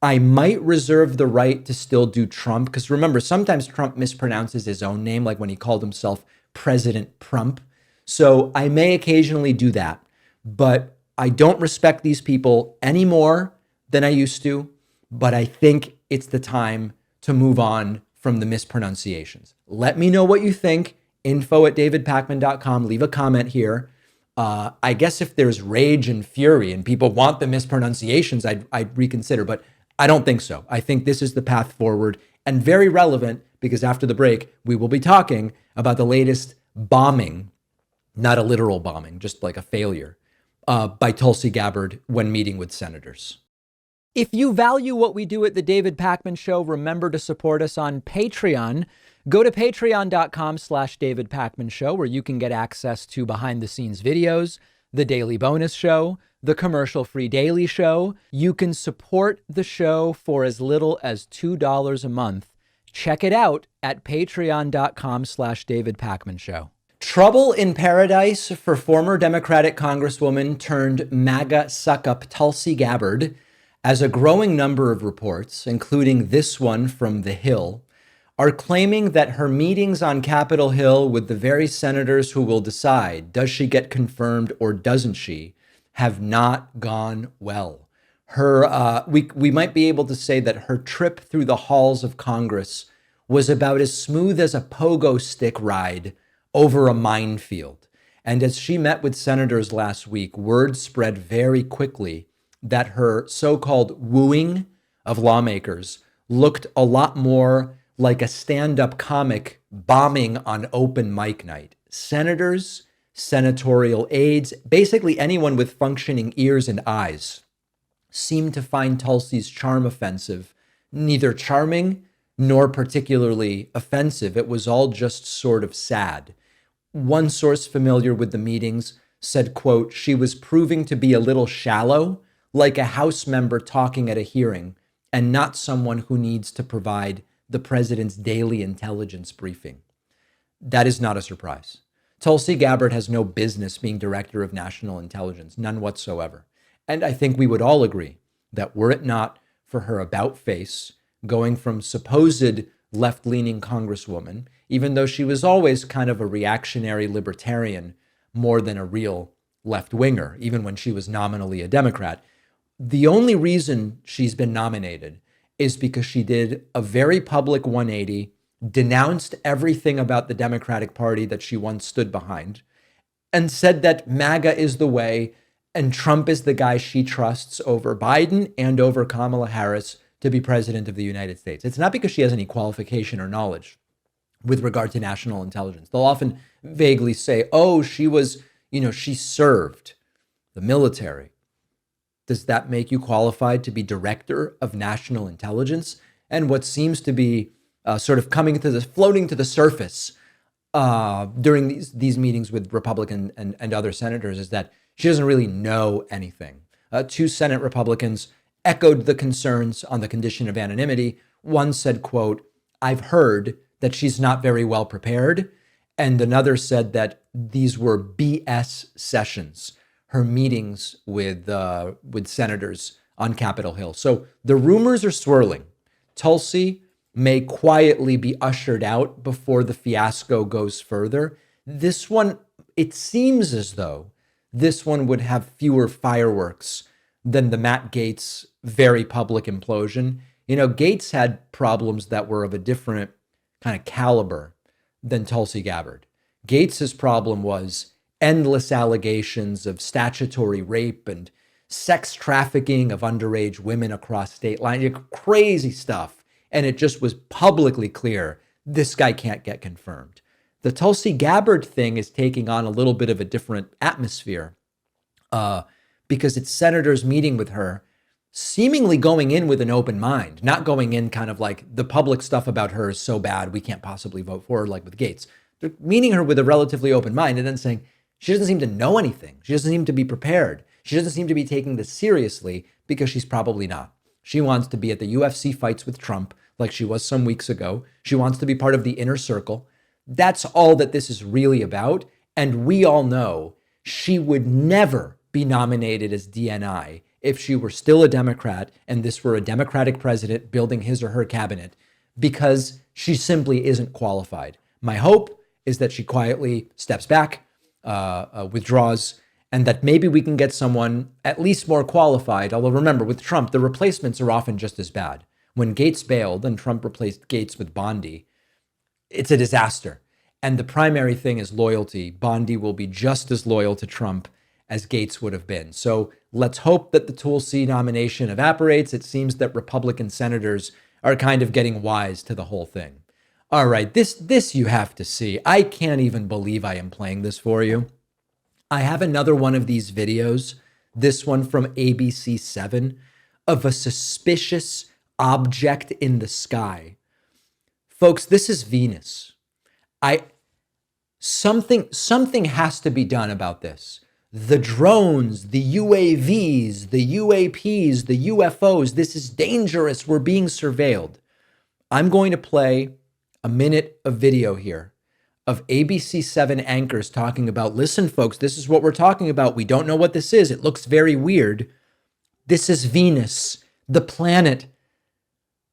I might reserve the right to still do Trump, because remember, sometimes Trump mispronounces his own name, like when he called himself President Prump. So I may occasionally do that, but I don't respect these people any more than I used to. But I think it's the time to move on from the mispronunciations. Let me know what you think. info@davidpakman.com. Leave a comment here. I guess if there's rage and fury and people want the mispronunciations, I'd reconsider, but I don't think so. I think this is the path forward and very relevant because after the break, we will be talking about the latest bombing, not a literal bombing, just like a failure, by Tulsi Gabbard when meeting with senators. If you value what we do at The David Pakman Show, remember to support us on Patreon. Go to patreon.com/David Pakman Show, where you can get access to behind-the-scenes videos, the daily bonus show, the commercial-free daily show. You can support the show for as little as $2 a month. Check it out at patreon.com/David Pakman Show. Trouble in paradise for former Democratic Congresswoman turned MAGA suck-up Tulsi Gabbard, as a growing number of reports, including this one from The Hill, are claiming that her meetings on Capitol Hill with the very senators who will decide, does she get confirmed or doesn't she, have not gone well. We might be able to say that her trip through the halls of Congress was about as smooth as a pogo stick ride over a minefield. And as she met with senators last week, word spread very quickly that her so-called wooing of lawmakers looked a lot more like a stand-up comic bombing on open mic night. Senators, senatorial aides, basically anyone with functioning ears and eyes, seemed to find Tulsi's charm offensive, neither charming nor particularly offensive. It was all just sort of sad. One source familiar with the meetings said, quote, she was proving to be a little shallow, like a House member talking at a hearing, and not someone who needs to provide the president's daily intelligence briefing. That is not a surprise. Tulsi Gabbard has no business being director of national intelligence, none whatsoever. And I think we would all agree that were it not for her about face going from supposed left-leaning congresswoman, even though she was always kind of a reactionary libertarian more than a real left-winger, even when she was nominally a Democrat, the only reason she's been nominated is because she did a very public 180, denounced everything about the Democratic Party that she once stood behind, and said that MAGA is the way and Trump is the guy she trusts over Biden and over Kamala Harris to be president of the United States. It's not because she has any qualification or knowledge with regard to national intelligence. They'll often vaguely say, oh, she was, she served the military. Does that make you qualified to be director of national intelligence? And what seems to be sort of floating to the surface during these meetings with Republican and other senators is that she doesn't really know anything. Two Senate Republicans echoed the concerns on the condition of anonymity. One said, quote, I've heard that she's not very well prepared. And another said that these were BS sessions, her meetings with senators on Capitol Hill. So the rumors are swirling. Tulsi may quietly be ushered out before the fiasco goes further. This one, it seems as though this one would have fewer fireworks than the Matt Gaetz very public implosion. Gaetz had problems that were of a different kind of caliber than Tulsi Gabbard. Gaetz's problem was endless allegations of statutory rape and sex trafficking of underage women across state lines, crazy stuff. And it just was publicly clear this guy can't get confirmed. The Tulsi Gabbard thing is taking on a little bit of a different atmosphere because it's senators meeting with her, seemingly going in with an open mind, not going in kind of like the public stuff about her is so bad we can't possibly vote for her, like with Gaetz. They're meeting her with a relatively open mind and then saying, she doesn't seem to know anything. She doesn't seem to be prepared. She doesn't seem to be taking this seriously because she's probably not. She wants to be at the UFC fights with Trump like she was some weeks ago. She wants to be part of the inner circle. That's all that this is really about. And we all know she would never be nominated as DNI if she were still a Democrat and this were a Democratic president building his or her cabinet, because she simply isn't qualified. My hope is that she quietly steps back, withdraws, and that maybe we can get someone at least more qualified. Although remember, with Trump, the replacements are often just as bad. When Gaetz bailed and Trump replaced Gaetz with Bondi, it's a disaster. And the primary thing is loyalty. Bondi will be just as loyal to Trump as Gaetz would have been. So let's hope that the Tulsi nomination evaporates. It seems that Republican senators are kind of getting wise to the whole thing. All right, this you have to see. I can't even believe I am playing this for you. I have another one of these videos, this one from ABC7, of a suspicious object in the sky. Folks, this is Venus. Something has to be done about this. The drones, the UAVs, the UAPs, the UFOs, this is dangerous. We're being surveilled. I'm going to play a minute of video here of ABC7 anchors talking about, listen, folks, this is what we're talking about. We don't know what this is. It looks very weird. This is Venus, the planet.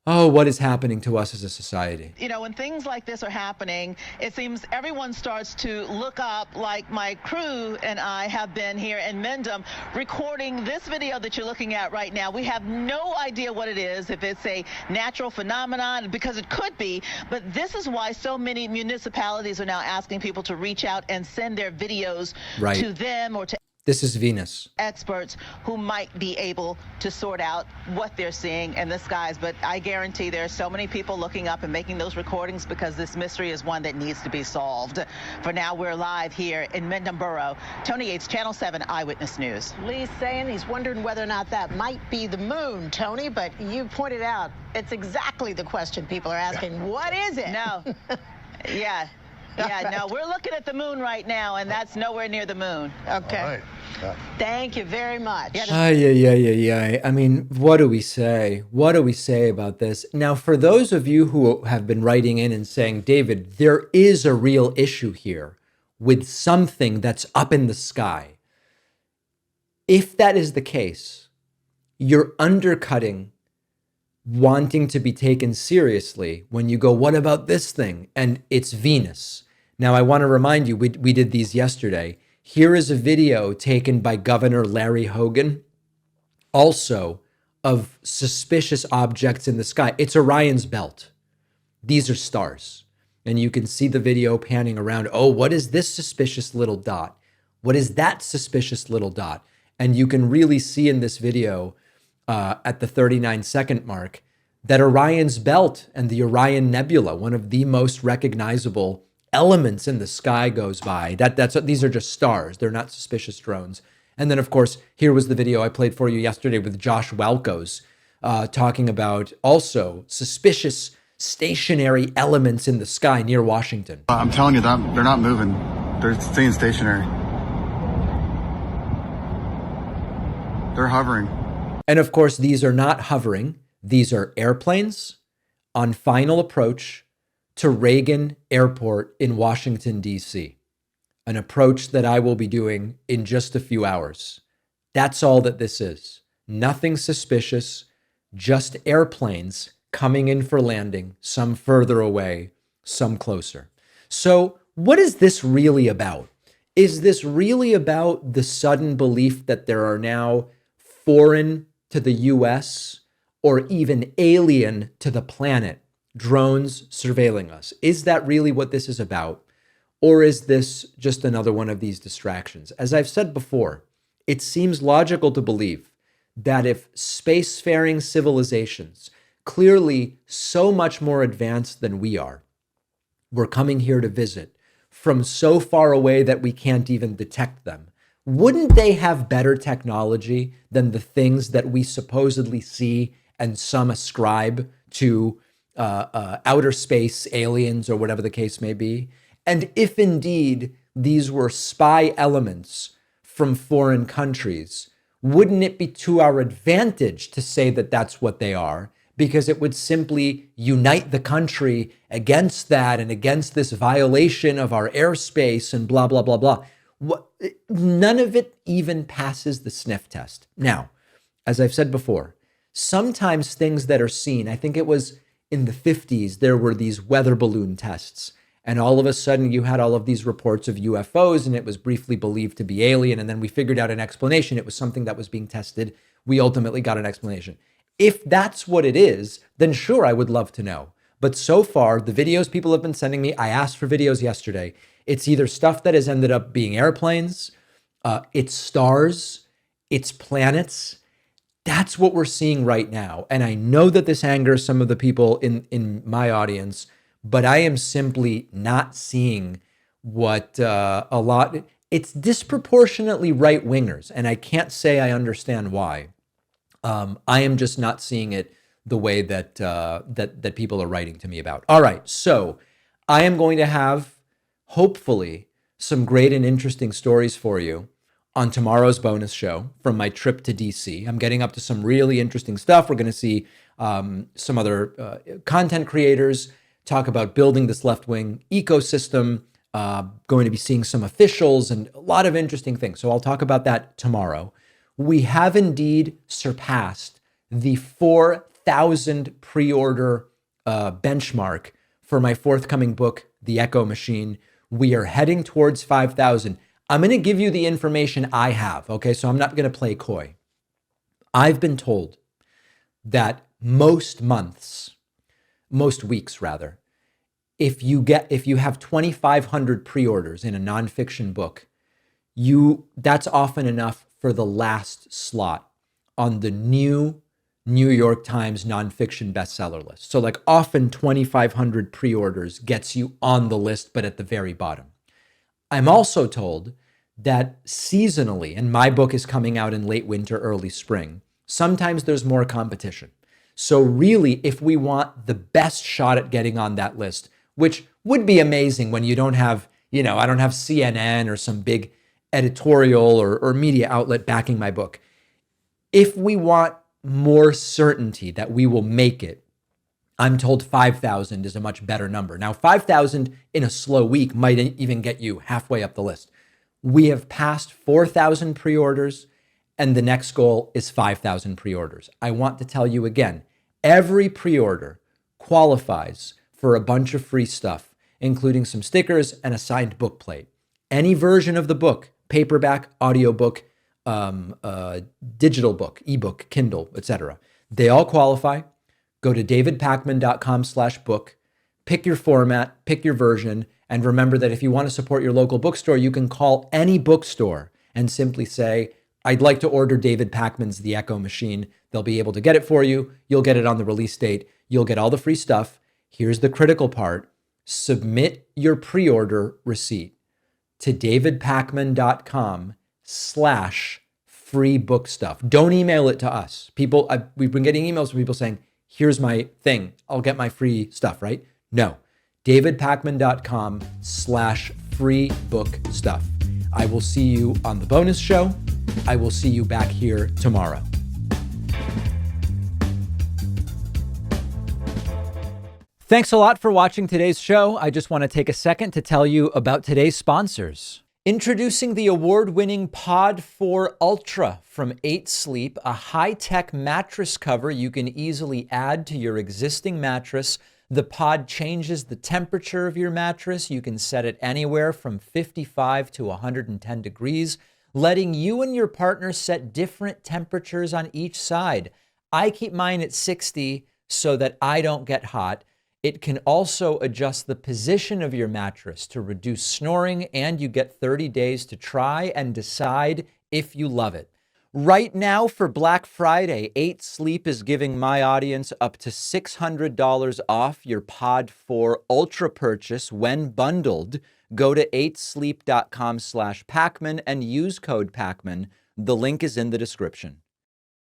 Oh, what is happening to us as a society? You know, when things like this are happening, it seems everyone starts to look up, like my crew and I have been here in Mendham recording this video that you're looking at right now. We have no idea what it is, if it's a natural phenomenon, because it could be, but this is why so many municipalities are now asking people to reach out and send their videos to them or to This is Venus. Experts who might be able to sort out what they're seeing in the skies. But I guarantee there are so many people looking up and making those recordings because this mystery is one that needs to be solved. For now, we're live here in Mendham Borough. Tony Yates, Channel 7 Eyewitness News. Lee's saying he's wondering whether or not that might be the moon, Tony, but you pointed out it's exactly the question people are asking. What is it? No. Yeah. Yeah, no, we're looking at the moon right now, and that's nowhere near the moon. Okay. All right. Yeah. Thank you very much. Yeah. I mean, what do we say? What do we say about this? Now, for those of you who have been writing in and saying, David, there is a real issue here with something that's up in the sky. If that is the case, you're undercutting wanting to be taken seriously when you go, what about this thing? And it's Venus. Now, I want to remind you, we did these yesterday. Here is a video taken by Governor Larry Hogan, also of suspicious objects in the sky. It's Orion's belt. These are stars. And you can see the video panning around. Oh, what is this suspicious little dot? What is that suspicious little dot? And you can really see in this video at the 39-second mark that Orion's belt and the Orion Nebula, one of the most recognizable elements in the sky, goes by. These are just stars. They're not suspicious drones. And then, of course, here was the video I played for you yesterday with Josh Welkos talking about also suspicious stationary elements in the sky near Washington. I'm telling you that they're not moving. They're staying stationary. They're hovering. And of course, these are not hovering. These are airplanes on final approach to Reagan Airport in Washington, D.C., an approach that I will be doing in just a few hours. That's all that this is. Nothing suspicious, just airplanes coming in for landing, some further away, some closer. So what is this really about? Is this really about the sudden belief that there are now foreign to the U.S. or even alien to the planet drones surveilling us? Is that really what this is about? Or is this just another one of these distractions? As I've said before, it seems logical to believe that if spacefaring civilizations, clearly so much more advanced than we are, were coming here to visit from so far away that we can't even detect them, wouldn't they have better technology than the things that we supposedly see and some ascribe to outer space aliens or whatever the case may be? And if indeed these were spy elements from foreign countries, wouldn't it be to our advantage to say that that's what they are? Because it would simply unite the country against that and against this violation of our airspace and blah, blah, blah, blah. None of it even passes the sniff test. Now, as I've said before, sometimes things that are seen, I think it was in the 50s, there were these weather balloon tests. And all of a sudden you had all of these reports of UFOs and it was briefly believed to be alien. And then we figured out an explanation. It was something that was being tested. We ultimately got an explanation. If that's what it is, then sure, I would love to know. But so far, the videos people have been sending me, I asked for videos yesterday. It's either stuff that has ended up being airplanes, it's stars, it's planets. That's what we're seeing right now. And I know that this angers some of the people in my audience, but I am simply not seeing what it's disproportionately right-wingers. And I can't say I understand why. I am just not seeing it the way that that people are writing to me about. All right, so I am going to have, hopefully, some great and interesting stories for you on tomorrow's bonus show from my trip to DC. I'm getting up to some really interesting stuff. We're going to see some other content creators talk about building this left-wing ecosystem going to be seeing some officials and a lot of interesting things. So I'll talk about that tomorrow. We have indeed surpassed the 4,000 pre-order benchmark for my forthcoming book, The Echo Machine. We are heading towards 5,000. I'm going to give you the information I have, okay? So I'm not going to play coy. I've been told that most weeks rather, if you have 2,500 pre-orders in a nonfiction book, that's often enough for the last slot on the new New York Times nonfiction bestseller list. So like often 2,500 pre-orders gets you on the list, but at the very bottom. I'm also told that seasonally, and my book is coming out in late winter, early spring, sometimes there's more competition. So really, if we want the best shot at getting on that list, which would be amazing when you don't have, I don't have CNN or some big editorial or media outlet backing my book. If we want more certainty that we will make it, I'm told 5,000 is a much better number. Now, 5,000 in a slow week might even get you halfway up the list. We have passed 4,000 pre-orders, and the next goal is 5,000 pre-orders. I want to tell you again, every pre-order qualifies for a bunch of free stuff, including some stickers and a signed book plate. Any version of the book, paperback, audiobook, digital book, ebook, Kindle, etc. They all qualify. Go to davidpakman.com/book, pick your format, pick your version, and remember that if you want to support your local bookstore, you can call any bookstore and simply say, I'd like to order David Pakman's The Echo Machine. They'll be able to get it for you. You'll get it on the release date. You'll get all the free stuff. Here's the critical part. Submit your pre-order receipt to davidpakman.com/free book stuff. Don't email it to us. We've been getting emails from people saying, here's my thing. I'll get my free stuff, right? No. davidpakman.com/free book stuff. I will see you on the bonus show. I will see you back here tomorrow. Thanks a lot for watching today's show. I just want to take a second to tell you about today's sponsors. Introducing the award-winning Pod 4 Ultra from 8 Sleep, a high-tech mattress cover you can easily add to your existing mattress. The pod changes the temperature of your mattress. You can set it anywhere from 55 to 110 degrees, letting you and your partner set different temperatures on each side. I keep mine at 60 so that I don't get hot. It can also adjust the position of your mattress to reduce snoring, and you get 30 days to try and decide if you love it. Right now for Black Friday, 8 Sleep is giving my audience up to $600 off your Pod 4 Ultra purchase when bundled. Go to 8sleep.com/Pakman and use code Pakman. The link is in the description.